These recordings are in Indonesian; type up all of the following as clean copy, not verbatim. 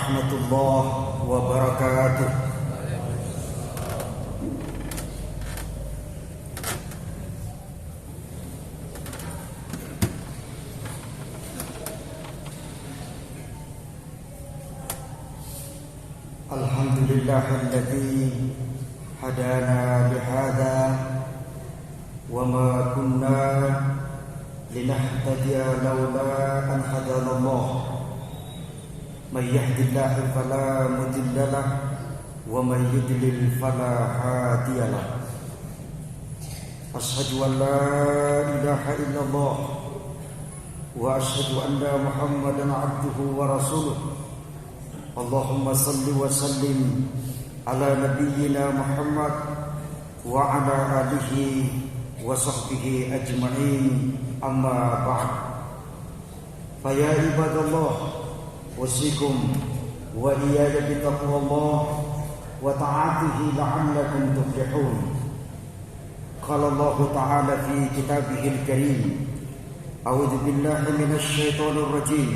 warahmatullahi wabarakatuh. Alhamdulillahilladzi hadana lihada wa ma kunna linahtadiya laula an hadana Allah. Man yahdihillahu fala mudilla lahu wa man yudlil fala hadiya lahu. Asyhadu an la ilaha illallah wa asyhadu anna Muhammadan abduhu wa rasuluh. Allahumma salli wa sallim ala nabiyyina Muhammad wa ala alihi wa sahbihi ajma'in, amma ba'd. Fa ya ibadallah, usikum wa iyaya bitaqwallah wa ta'atihi la'allakum tuflihun. Qala Allah ta'ala fi kitabihil karim, a'udzu billahi minasy syaithanir rajim.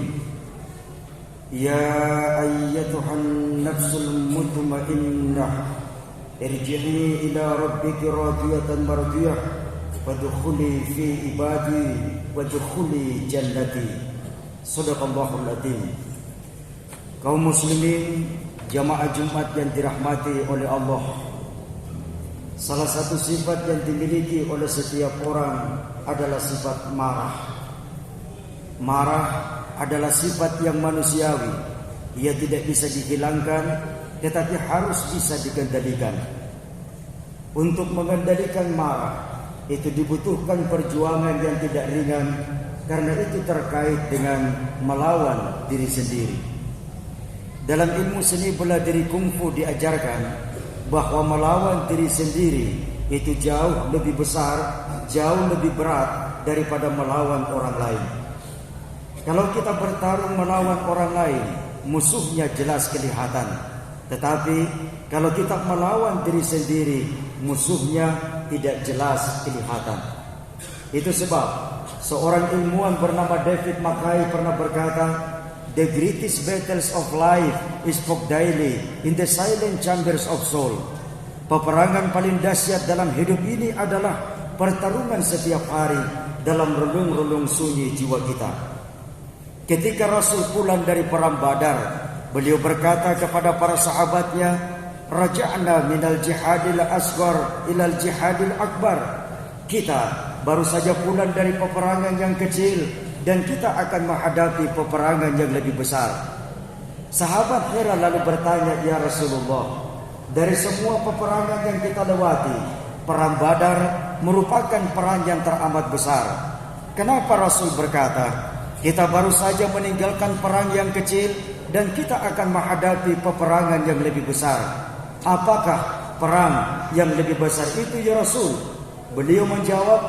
Ya ayyatuhan nafsul mutmainnah, irji'i ila rabbiki radiyatan mardiyah, fadkhuli fi ibadi wadkhuli jannati. Shadaqallahul adzim. Kaum muslimin jamaah Jumat yang dirahmati oleh Allah, salah satu sifat yang dimiliki oleh setiap orang adalah sifat marah. Marah adalah sifat yang manusiawi. Ia tidak bisa dihilangkan, tetapi harus bisa dikendalikan. Untuk mengendalikan marah itu dibutuhkan perjuangan yang tidak ringan, karena itu terkait dengan melawan diri sendiri. Dalam ilmu seni bela diri kungfu diajarkan bahwa melawan diri sendiri itu jauh lebih besar, jauh lebih berat daripada melawan orang lain. Kalau kita bertarung melawan orang lain, musuhnya jelas kelihatan. Tetapi kalau kita melawan diri sendiri, musuhnya tidak jelas kelihatan. Itu sebab seorang ilmuwan bernama David Mackay pernah berkata, "The greatest battles of life is fought daily in the silent chambers of soul." Peperangan paling dahsyat dalam hidup ini adalah pertarungan setiap hari dalam relung-relung sunyi jiwa kita. Ketika Rasul pulang dari perang Badar, beliau berkata kepada para sahabatnya, "Raja'na minal jihadil asghar ilal jihadil akbar." Kita baru saja pulang dari peperangan yang kecil dan kita akan menghadapi peperangan yang lebih besar. Sahabat heran lalu bertanya, "Ya Rasulullah, dari semua peperangan yang kita lewati, perang Badar merupakan perang yang teramat besar. Kenapa Rasul berkata, kita baru saja meninggalkan perang yang kecil dan kita akan menghadapi peperangan yang lebih besar? Apakah perang yang lebih besar itu ya Rasul?" Beliau menjawab,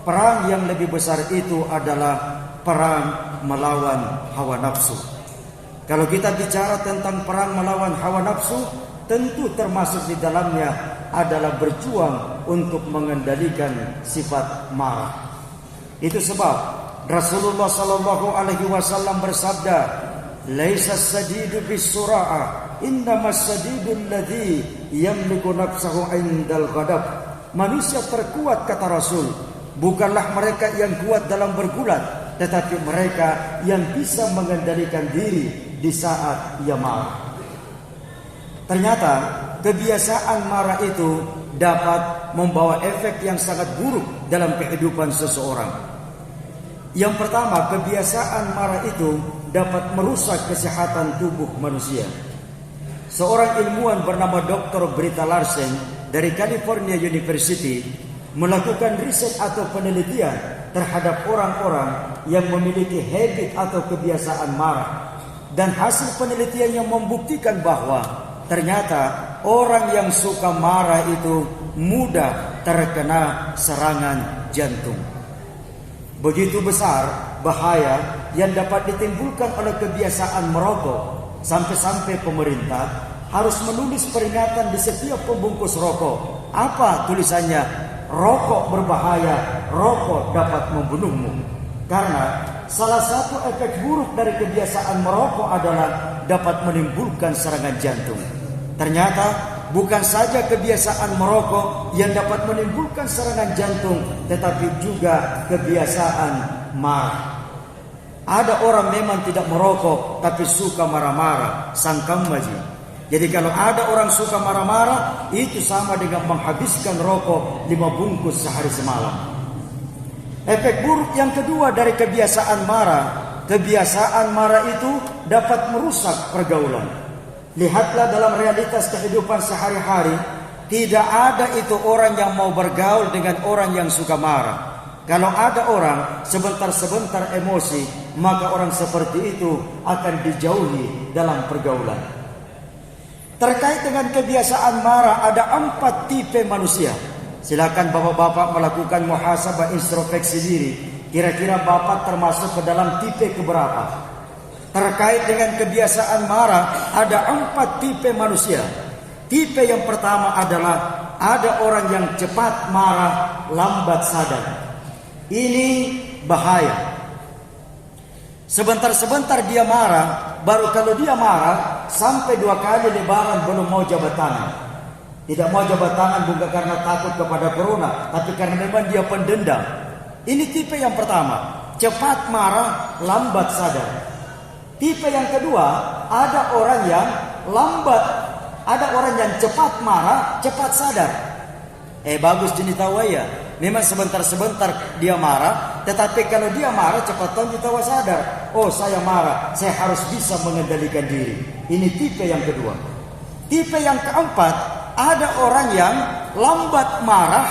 perang yang lebih besar itu adalah perang melawan hawa nafsu. Kalau kita bicara tentang perang melawan hawa nafsu, tentu termasuk di dalamnya adalah berjuang untuk mengendalikan sifat marah. Itu sebab Rasulullah sallallahu alaihi wasallam bersabda, "Laisa as-sadidu bis-sura'a, innamas sadidul ladzi yamliku nafsahu 'indal ghadab." Manusia terkuat, kata Rasul, bukanlah mereka yang kuat dalam bergulat, tetapi mereka yang bisa mengendalikan diri di saat ia marah. Ternyata kebiasaan marah itu dapat membawa efek yang sangat buruk dalam kehidupan seseorang. Yang pertama, kebiasaan marah itu dapat merusak kesehatan tubuh manusia. Seorang ilmuwan bernama Dr. Britta Larsen dari California University melakukan riset atau penelitian terhadap orang-orang yang memiliki habit atau kebiasaan marah. Dan hasil penelitiannya membuktikan bahwa ternyata orang yang suka marah itu mudah terkena serangan jantung. Begitu besar bahaya yang dapat ditimbulkan oleh kebiasaan merokok, sampai-sampai pemerintah harus menulis peringatan di setiap pembungkus rokok. Apa tulisannya? Rokok berbahaya, rokok dapat membunuhmu. Karena salah satu efek buruk dari kebiasaan merokok adalah dapat menimbulkan serangan jantung. Ternyata bukan saja kebiasaan merokok yang dapat menimbulkan serangan jantung, tetapi juga kebiasaan marah. Ada orang memang tidak merokok tapi suka marah-marah, sangkam maji. Jadi kalau ada orang suka marah-marah, itu sama dengan menghabiskan rokok 5 bungkus sehari semalam. Efek buruk yang kedua dari kebiasaan marah itu dapat merusak pergaulan. Lihatlah dalam realitas kehidupan sehari-hari, tidak ada itu orang yang mau bergaul dengan orang yang suka marah. Kalau ada orang sebentar-sebentar emosi, maka orang seperti itu akan dijauhi dalam pergaulan. Terkait dengan kebiasaan marah, ada 4 tipe manusia. Silakan bapak-bapak melakukan muhasabah introspeksi diri. Kira-kira bapak termasuk ke dalam tipe keberapa? Terkait dengan kebiasaan marah, ada 4 tipe manusia. Tipe yang pertama adalah ada orang yang cepat marah, lambat sadar. Ini bahaya. Sebentar-sebentar dia marah, baru kalau dia marah sampai 2 kali lebaran belum mau jabat tangan. Tidak mau jabat tangan bukan karena takut kepada corona, tapi karena memang dia pendendam. Ini tipe yang pertama, cepat marah, lambat sadar. Tipe yang kedua, ada orang yang lambat, ada orang yang cepat marah, cepat sadar. Bagus jenis tawa ya. Memang sebentar-sebentar dia marah, tetapi kalau dia marah cepat kita sadar. Oh, saya marah, saya harus bisa mengendalikan diri. Ini tipe yang kedua. Tipe yang keempat, ada orang yang lambat marah,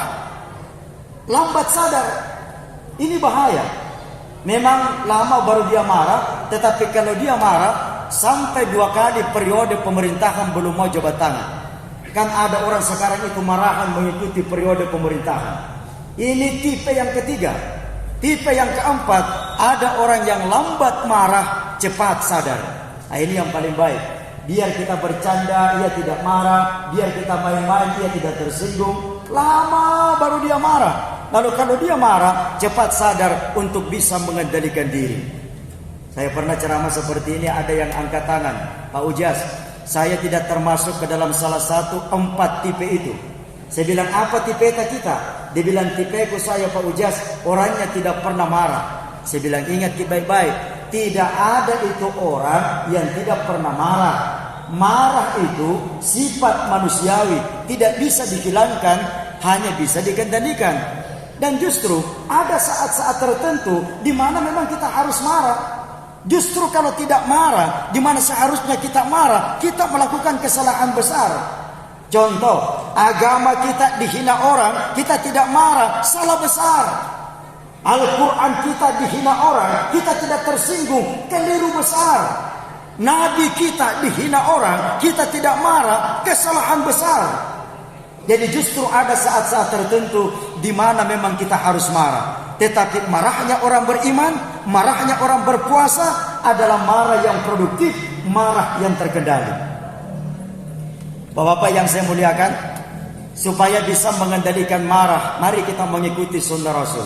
lambat sadar. Ini bahaya. Memang lama baru dia marah, tetapi kalau dia marah sampai 2 kali periode pemerintahan belum mau jabat tangan. Kan ada orang sekarang itu marahan mengikuti periode pemerintahan. Ini tipe yang ketiga. Tipe yang keempat, ada orang yang lambat marah, cepat sadar. Nah, ini yang paling baik. Biar kita bercanda, ia tidak marah. Biar kita main-main, ia tidak tersinggung. Lama baru dia marah. Lalu kalau dia marah, cepat sadar untuk bisa mengendalikan diri. Saya pernah ceramah seperti ini, ada yang angkat tangan. Pak Ujas, saya tidak termasuk ke dalam salah satu 4 tipe itu. Saya bilang, apa tipe kita? Dia bilang, tipeku saya Pak Ujas, orangnya tidak pernah marah. Saya bilang, ingat baik-baik, tidak ada itu orang yang tidak pernah marah. Marah itu sifat manusiawi, tidak bisa dihilangkan, hanya bisa dikendalikan. Dan justru ada saat-saat tertentu di mana memang kita harus marah. Justru kalau tidak marah, di mana seharusnya kita marah, kita melakukan kesalahan besar. Contoh, agama kita dihina orang, kita tidak marah, salah besar. Al-Quran kita dihina orang, kita tidak tersinggung, keliru besar. Nabi kita dihina orang, kita tidak marah, kesalahan besar. Jadi justru ada saat-saat tertentu di mana memang kita harus marah. Tetapi marahnya orang beriman, marahnya orang berpuasa adalah marah yang produktif, marah yang terkendali. Bapak-bapak yang saya muliakan, supaya bisa mengendalikan marah, mari kita mengikuti sunnah Rasul.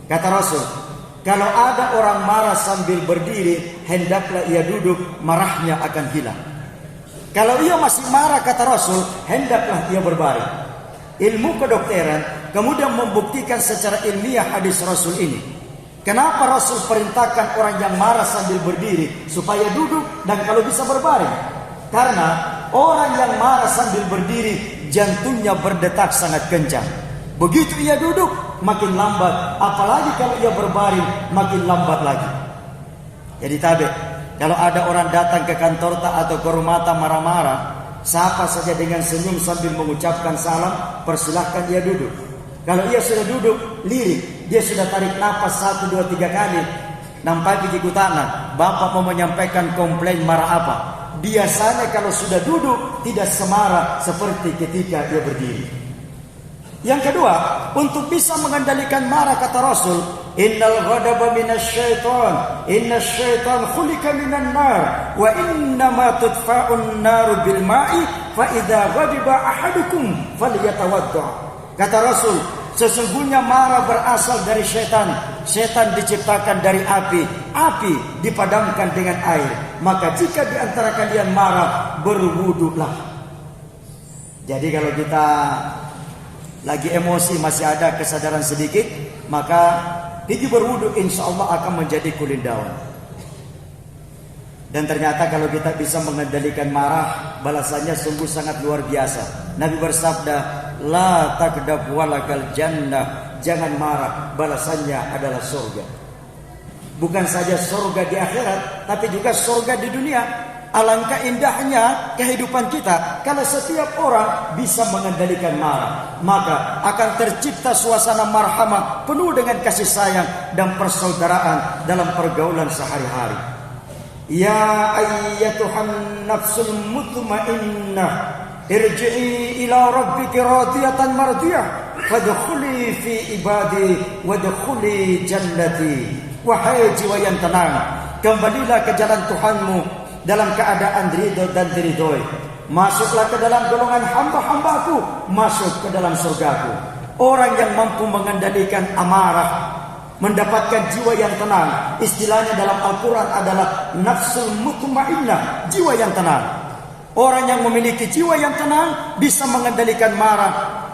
Kata Rasul, kalau ada orang marah sambil berdiri, hendaklah ia duduk, marahnya akan hilang. Kalau ia masih marah, kata Rasul, hendaklah ia berbaring. Ilmu kedokteran kemudian membuktikan secara ilmiah hadis Rasul ini. Kenapa Rasul perintahkan orang yang marah sambil berdiri supaya duduk dan kalau bisa berbaring? Karena orang yang marah sambil berdiri, jantungnya berdetak sangat kencang. Begitu ia duduk, makin lambat. Apalagi kalau ia berbaring, makin lambat lagi. Jadi tabe, kalau ada orang datang ke kantor atau ke rumah marah-marah, sapa saja dengan senyum sambil mengucapkan salam, persilahkan ia duduk. Kalau ia sudah duduk, lirik, dia sudah tarik nafas 1, 2, 3 kali, nampak gigi tangan, bapak mau menyampaikan komplain marah apa? Biasanya kalau sudah duduk tidak semarah seperti ketika dia berdiri. Yang kedua, untuk bisa mengendalikan marah kata Rasul, innal ghadaba minasyaiton, innasyaiton khuliqa minan nar, wa innama tudfa'un naru bil ma'i, fa idza ghadiba ahadukum falyatawadda. Kata Rasul, sesungguhnya marah berasal dari syaitan. setan diciptakan dari api, api dipadamkan dengan air. Maka jika di antara kalian marah, berwudulah. Jadi kalau kita lagi emosi, masih ada kesadaran sedikit, maka pergi berwudu, insya Allah akan menjadi cooling down. Dan ternyata kalau kita bisa mengendalikan marah, balasannya sungguh sangat luar biasa. Nabi bersabda, la takdab walakal jannah, jangan marah, balasannya adalah surga. Bukan saja surga di akhirat, tapi juga surga di dunia. Alangkah indahnya kehidupan kita kalau setiap orang bisa mengendalikan marah, maka akan tercipta suasana marhamah penuh dengan kasih sayang dan persaudaraan dalam pergaulan sehari-hari. Ya ayyatuhan nafsul mutmainnah, irji'i ila rabbiki radiyatan mardiyah, fadkhuli fi ibadi wadkhuli jannati. Wahai jiwa yang tenang, kembalilah ke jalan Tuhanmu dalam keadaan ridho dan diridhoi. Masuklah ke dalam golongan hamba-hambaku, masuk ke dalam surgaku. Orang yang mampu mengendalikan amarah, mendapatkan jiwa yang tenang. Istilahnya dalam Al-Quran adalah nafsul mutmainnah, jiwa yang tenang. Orang yang memiliki jiwa yang tenang bisa mengendalikan marah,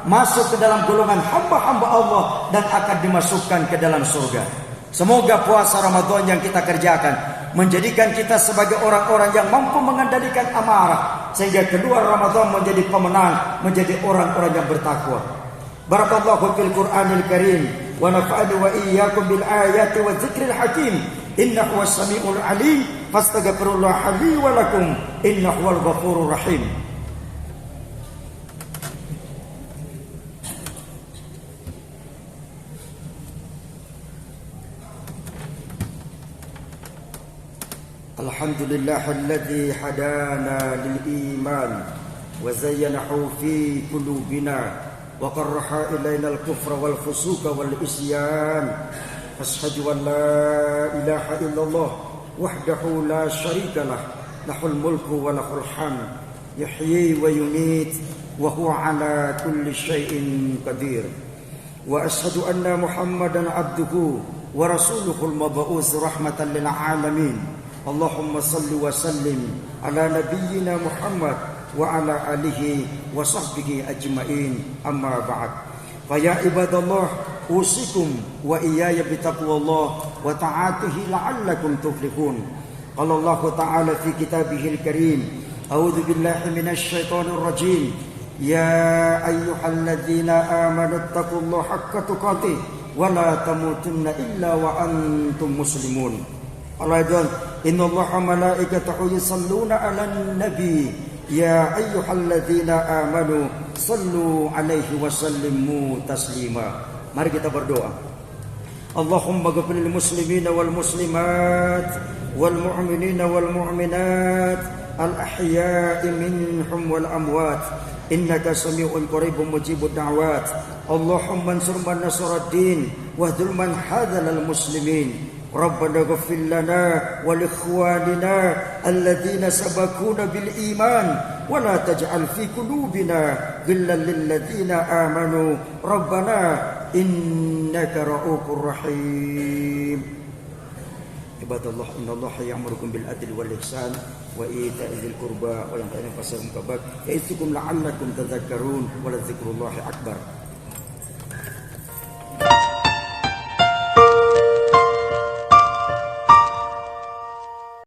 masuk ke dalam golongan hamba-hamba Allah dan akan dimasukkan ke dalam surga. Semoga puasa Ramadan yang kita kerjakan menjadikan kita sebagai orang-orang yang mampu mengendalikan amarah, sehingga kedua Ramadan menjadi pemenang, menjadi orang-orang yang bertakwa. Barakallahu fil Qur'anil Karim wa nafa'ani wa iyyakum bil ayati wa dzikril hakim. Innahu was-sami'ul 'alim, fastaghfirullah li wa lakum, innahu wal ghafurur rahim. Alhamdulillahilladzi hadana lil iman wa zayyanahu fi qulubina wa qarraha ilaina al kufra wal fusuqa wal isyan. Ashhadu an la ilaha illallah wahdahu la syarika lah, lahul mulku wa lahul hamd, yuhyi wa yumiit wa huwa ala kulli syai'in qadir. Wa ashhadu anna Muhammadan abduhu wa rasuluhul mab'uts rahmatan lil alamin. Allahumma salli wa sallim ala nabiyyina Muhammad wa ala alihi wa sahbihi ajma'in, amma ba'd. Fa ya ibadallah, usikum wa iyaya bitaqwallah wa ta'atihi la'allakum tuflihun. Qala Allah ta'ala fi kitabihil karim, a'udzu billahi minasy syaithanir rajim. Ya ayyuhalladzina amanu taqullaha haqqa tuqatih wa la tamutunna illa wa antum muslimun. Al-Aydan, innallaha malaikatahu yusalluna 'alan nabi ya ayyuhalladzina amanu sallu 'alaihi wa sallimu taslima. Mari kita berdoa. Allahumma ghfir lil muslimina wal muslimat wal mu'minina wal mu'minat al ahya'i minhum wal amwat, innaka sami'un qaribun mujibud da'wat. Allahumma ansur man nasaraddin wa dhul man hadzal muslimin. Rabbana ghfir lana wa li ikhwanina alladhina sabaquna bil iman wa la taj'al fi qulubina ghillan lil ladzina amanu rabbana innaka ra'ufur rahim. Ibadallah, innallaha ya'murukum bil adli wal ihsan wa ita'i dzil qurba wa yanha 'anil fahsya'i wal munkar wa ya'idzukum la'allakum tadhakkarun wa la dzikrullahi akbar.